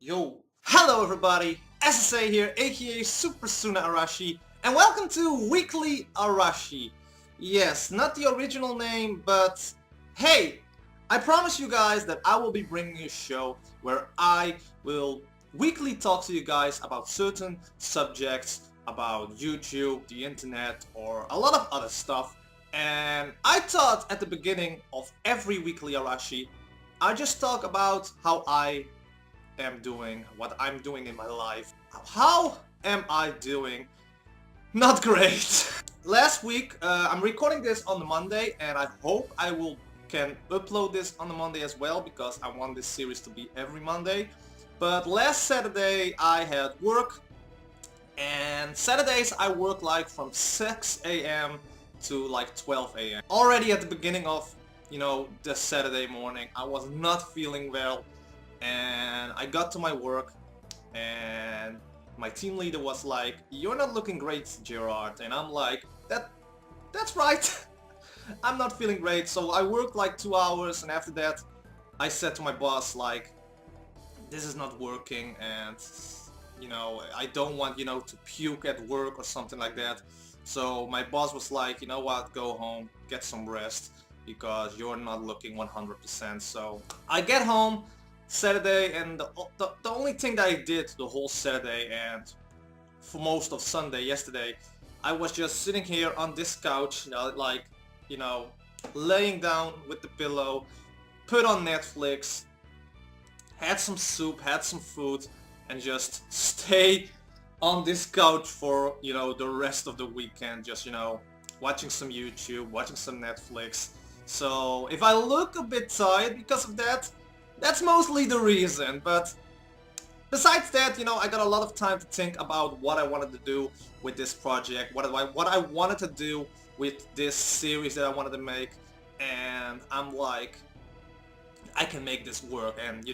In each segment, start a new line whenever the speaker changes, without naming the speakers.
Yo, hello everybody, SSA here, aka Super Suna Arashi, and welcome to Weekly Arashi. Yes, not the original name, but hey, I promise you guys that I will be bringing you a show where I will weekly talk to you guys about certain subjects, about YouTube, the internet, or a lot of other stuff. And I thought at the beginning of every Weekly Arashi, I just talk about how I am doing, what I'm doing in my life. How am I doing? Not great. Last week, I'm recording this on the Monday, and I hope I can upload this on the Monday as well, because I want this series to be every Monday. But last Saturday I had work, and Saturdays I work like from 6 a.m. to like 12 a.m. Already at the beginning of, the Saturday morning, I was not feeling well. And I got to my work, and my team leader was like, "You're not looking great, Gerard." And I'm like, that's right. I'm not feeling great. So I worked like 2 hours, and after that I said to my boss, like, this is not working, and I don't want, to puke at work or something like that. So my boss was like, you know what, go home, get some rest, because you're not looking 100%. So I get home Saturday, and the only thing that I did the whole Saturday and for most of Sunday yesterday, I was just sitting here on this couch, laying down with the pillow, put on Netflix, had some soup, had some food, and just stay on this couch for, the rest of the weekend, just, watching some YouTube, watching some Netflix. So if I look a bit tired because of that, that's mostly the reason. But besides that, I got a lot of time to think about what I wanted to do with this project, what I wanted to do with this series that I wanted to make, and I'm like, I can make this work. And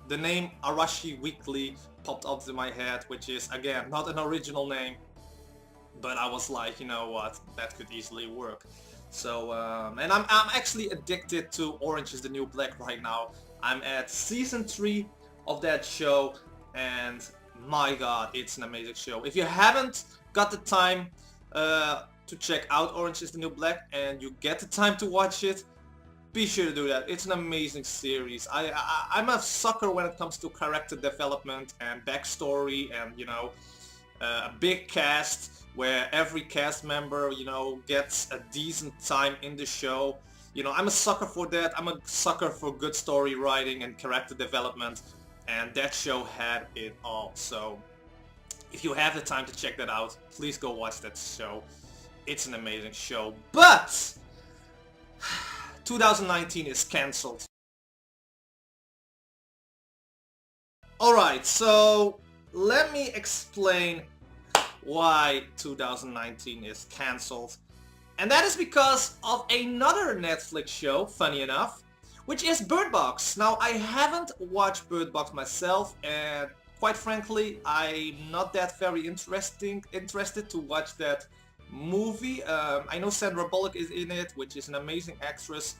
the name Arashi Weekly popped up in my head, which is again not an original name, but I was like, you know what, that could easily work. So and I'm actually addicted to Orange is the New Black right now. I'm at season 3 of that show, and my god, it's an amazing show. If you haven't got the time to check out Orange is the New Black, and you get the time to watch it, be sure to do that. It's an amazing series. I'm a sucker when it comes to character development and backstory, and a big cast where every cast member gets a decent time in the show. I'm a sucker for that. I'm a sucker for good story writing and character development, and that show had it all. So if you have the time to check that out, please go watch that show. It's an amazing show. But 2019 is cancelled. Alright, so let me explain why 2019 is cancelled. And that is because of another Netflix show, funny enough, which is Bird Box. Now, I haven't watched Bird Box myself, and quite frankly, I'm not that very interested to watch that movie. I know Sandra Bullock is in it, which is an amazing actress,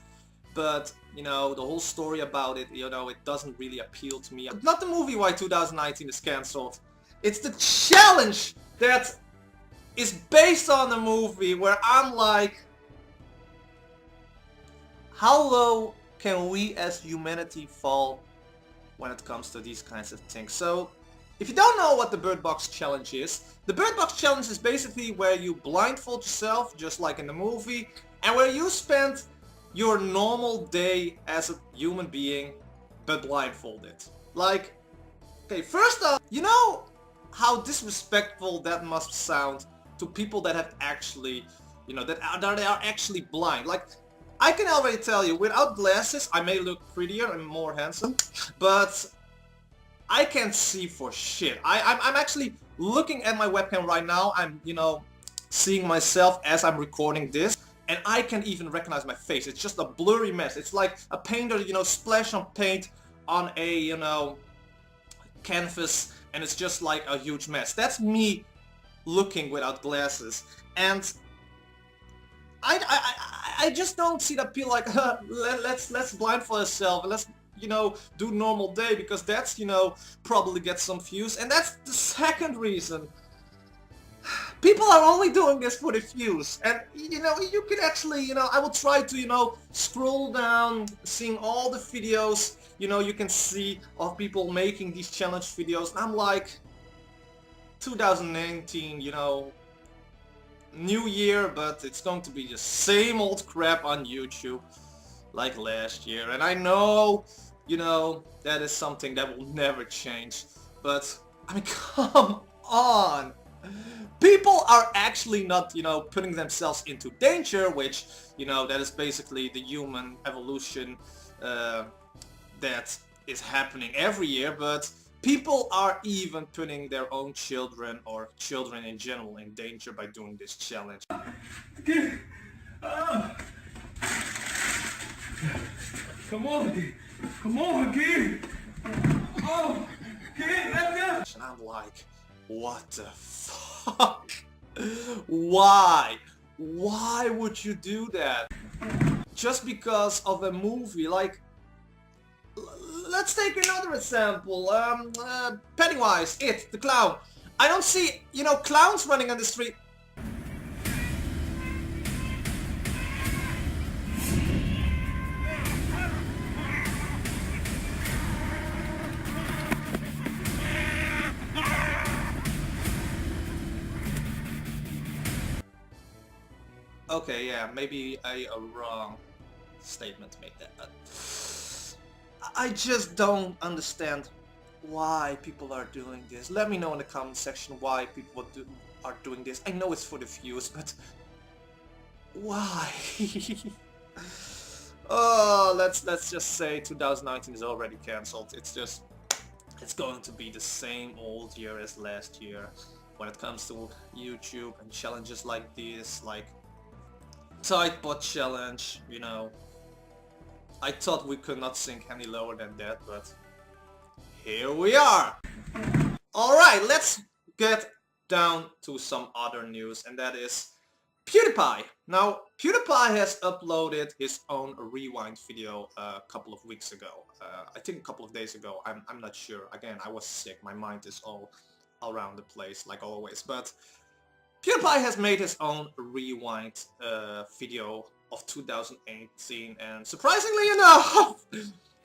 but the whole story about it, it doesn't really appeal to me. Not the movie why 2019 is cancelled. It's the challenge that is based on the movie, where I'm like, how low can we as humanity fall when it comes to these kinds of things? So if you don't know what the Bird Box Challenge is, the Bird Box Challenge is basically where you blindfold yourself, just like in the movie, and where you spend your normal day as a human being, but blindfolded. Like, okay, first off, you know how disrespectful that must sound to people that have actually, that are actually blind. Like, I can already tell you, without glasses, I may look prettier and more handsome, but I can't see for shit. I'm actually looking at my webcam right now. I'm, seeing myself as I'm recording this, and I can even recognize my face. It's just a blurry mess. It's like a painter, splash on paint on a, canvas, and it's just like a huge mess. That's me looking without glasses, and I just don't see the appeal. Like, let's blindfold ourselves, let's do normal day because that's, probably get some views. And that's the second reason. People are only doing this for the views, and you can actually, I will try to, scroll down, seeing all the videos, you can see of people making these challenge videos, and I'm like, 2019, new year, but it's going to be the same old crap on YouTube like last year, and I know, that is something that will never change, but, I mean, come on! People are actually not, putting themselves into danger, which, that is basically the human evolution that is happening every year, but people are even putting their own children or children in general in danger by doing this challenge.
Come on, kid! Oh, kid, let's go!
And I'm like, what the fuck? Why? Why would you do that? Just because of a movie, like, let's take another example, Pennywise, the clown. I don't see, clowns running on the street. Okay, yeah, maybe a wrong statement made that, but I just don't understand why people are doing this. Let me know in the comment section why people are doing this. I know it's for the views, but why? Oh, let's just say 2019 is already cancelled. It's going to be the same old year as last year when it comes to YouTube and challenges like this, like tight butt challenge, I thought we could not sink any lower than that, but here we are! Alright, let's get down to some other news, and that is Pewdiepie. Now, Pewdiepie has uploaded his own rewind video a couple of weeks ago. I think a couple of days ago, I'm not sure. Again, I was sick, my mind is all around the place, like always, but Pewdiepie has made his own rewind video of 2018, and surprisingly enough,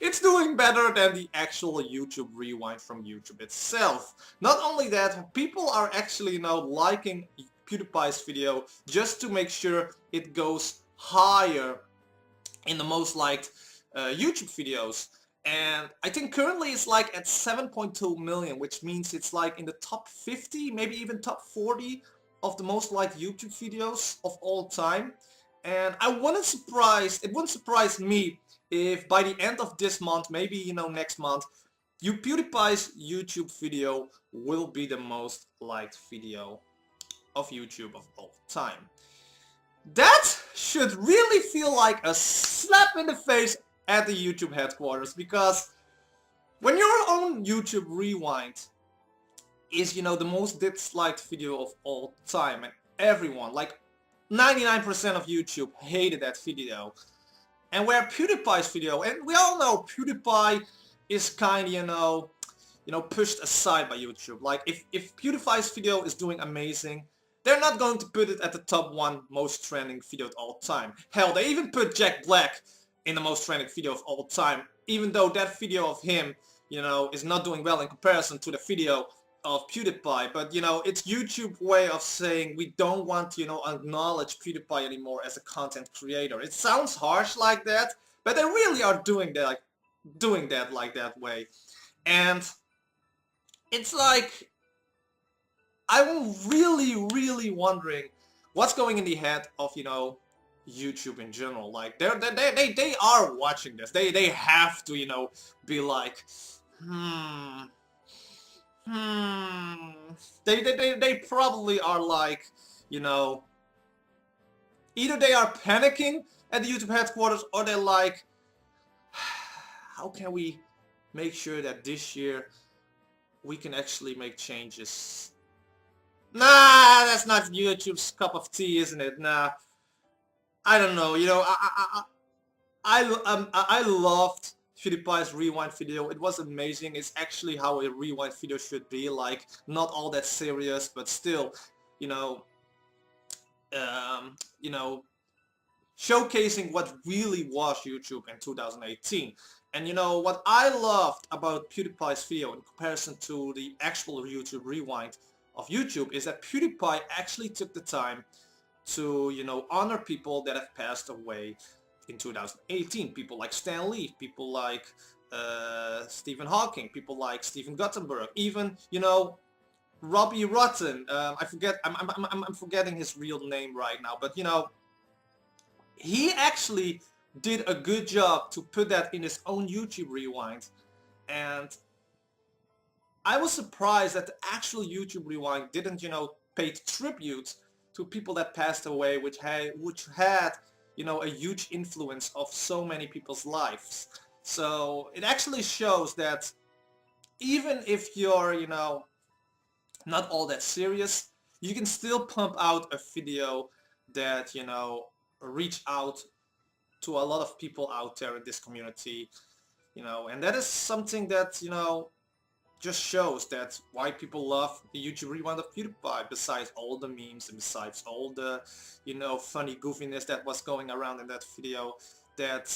it's doing better than the actual YouTube rewind from YouTube itself. Not only that, people are actually now liking Pewdiepie's video just to make sure it goes higher in the most liked YouTube videos. And I think currently it's like at 7.2 million, which means it's like in the top 50, maybe even top 40 of the most liked YouTube videos of all time. And it wouldn't surprise me if by the end of this month, maybe next month, Pewdiepie's YouTube video will be the most liked video of YouTube of all time. That should really feel like a slap in the face at the YouTube headquarters, because when your own YouTube rewind is, the most disliked video of all time, and everyone, like 99% of YouTube hated that video, and where Pewdiepie's video, and we all know Pewdiepie is kind of, pushed aside by YouTube. Like, if Pewdiepie's video is doing amazing, they're not going to put it at the top 1 most trending video of all time. Hell, they even put Jack Black in the most trending video of all time, even though that video of him, is not doing well in comparison to the video of Pewdiepie. But, it's YouTube's way of saying we don't want to, acknowledge Pewdiepie anymore as a content creator. It sounds harsh like that, but they really are doing that like that way. And it's like, I'm really wondering what's going in the head of, YouTube in general. Like, they are watching this. They have to, be like, They probably are like, either they are panicking at the YouTube headquarters, or they're like, how can we make sure that this year we can actually make changes? Nah, that's not YouTube's cup of tea, isn't it? Nah, I don't know. I loved PewDiePie's rewind video. It was amazing. It's actually how a rewind video should be, like not all that serious, but still, you know, you know, showcasing what really was YouTube in 2018. And you know what I loved about PewDiePie's video in comparison to the actual YouTube rewind of YouTube is that PewDiePie actually took the time to, you know, honor people that have passed away in 2018. People like Stan Lee, people like Stephen Hawking, people like Stephen Guttenberg, even, you know, Robbie Rotten. I'm forgetting his real name right now, but you know, he actually did a good job to put that in his own YouTube rewind, and I was surprised that the actual YouTube rewind didn't, you know, pay tribute to people that passed away, which had, you know, a huge influence of so many people's lives. So it actually shows that even if you're, you know, not all that serious, you can still pump out a video that, you know, reach out to a lot of people out there in this community, you know, and that is something that, you know, just shows that why people love the YouTube rewind of PewDiePie, besides all the memes and besides all the, you know, funny goofiness that was going around in that video, that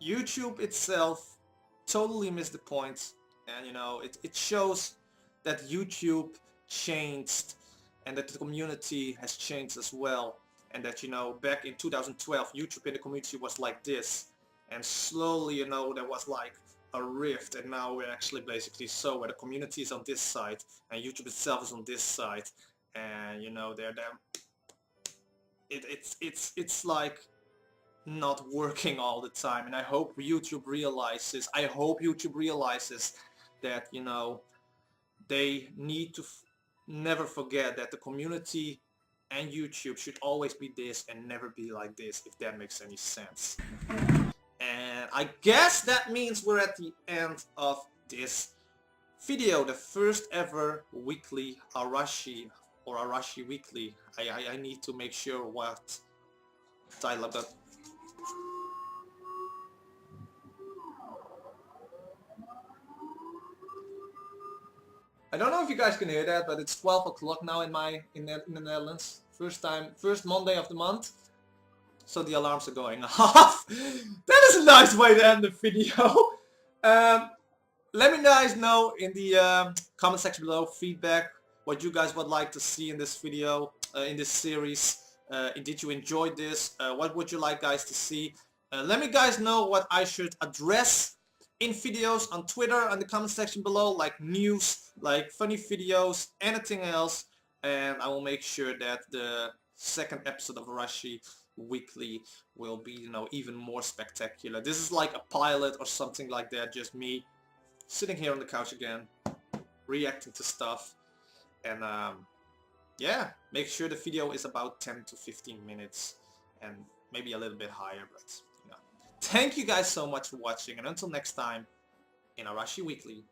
YouTube itself totally missed the point. And you know, it shows that YouTube changed and that the community has changed as well. And that, you know, back in 2012, YouTube in the community was like this. And slowly, you know, there was like a rift, and now we're actually basically so where the community is on this side and YouTube itself is on this side. And you know, it's like not working all the time. And I hope YouTube realizes that, you know, they need to never forget that the community and YouTube should always be this and never be like this, if that makes any sense. And I guess that means we're at the end of this video, the first ever Weekly Arashi, or Arashi Weekly. I need to make sure what title I've got. I don't know if you guys can hear that, but it's 12 o'clock now in the Netherlands. First Monday of the month. So the alarms are going off. That is a nice way to end the video. Let me guys know in the comment section below feedback what you guys would like to see in this video, in this series. Did you enjoy this? What would you like guys to see? Let me guys know what I should address in videos on Twitter in the comment section below, like news, like funny videos, anything else, and I will make sure that the second episode of Arashi Weekly will be, you know, even more spectacular. This is like a pilot or something like that, just me sitting here on the couch again, reacting to stuff, and yeah, make sure the video is about 10 to 15 minutes and maybe a little bit higher, but you know. Thank you guys so much for watching, and until next time in Arashi Weekly.